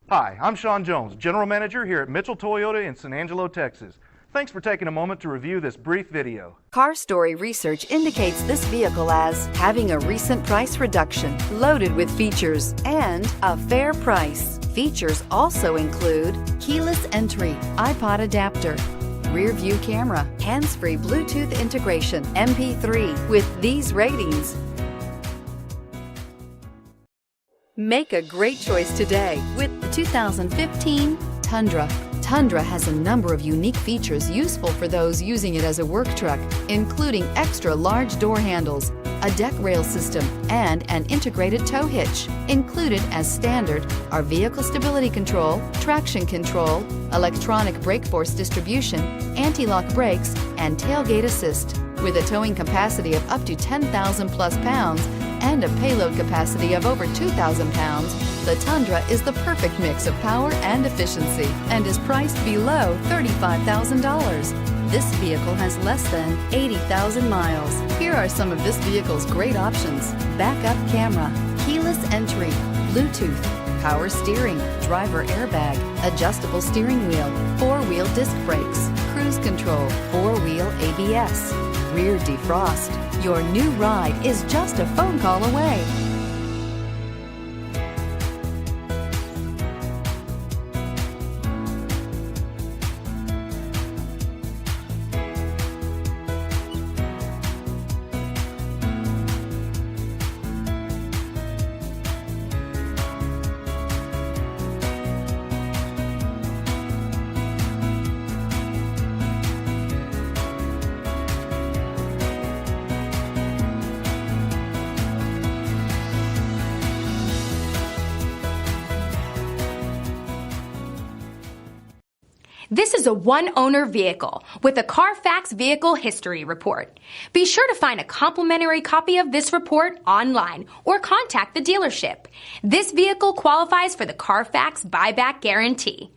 Hi, I'm Sean Jones, General Manager here at Mitchell Toyota in San Angelo, Texas. Thanks for taking a moment to review this brief video. Car Story research indicates this vehicle as having a recent price reduction, loaded with features, and a fair price. Features also include keyless entry, iPod adapter, rear view camera, hands-free Bluetooth integration, MP3. With these ratings, make a great choice today with the 2015 Tundra. Tundra has a number of unique features useful for those using it as a work truck, including extra large door handles, a deck rail system, and an integrated tow hitch. Included as standard are vehicle stability control, traction control, electronic brake force distribution, anti-lock brakes, and tailgate assist. With a towing capacity of up to 10,000 plus pounds and a payload capacity of over 2,000 pounds, the Tundra is the perfect mix of power and efficiency and is priced below $35,000. This vehicle has less than 80,000 miles. Here are some of this vehicle's great options: backup camera, keyless entry, Bluetooth, power steering, driver airbag, adjustable steering wheel, four-wheel disc brakes, cruise control, four-wheel ABS, rear defrost. Your new ride is just a phone call away. This is a one-owner vehicle with a Carfax Vehicle History Report. Be sure to find a complimentary copy of this report online or contact the dealership. This vehicle qualifies for the Carfax Buyback Guarantee.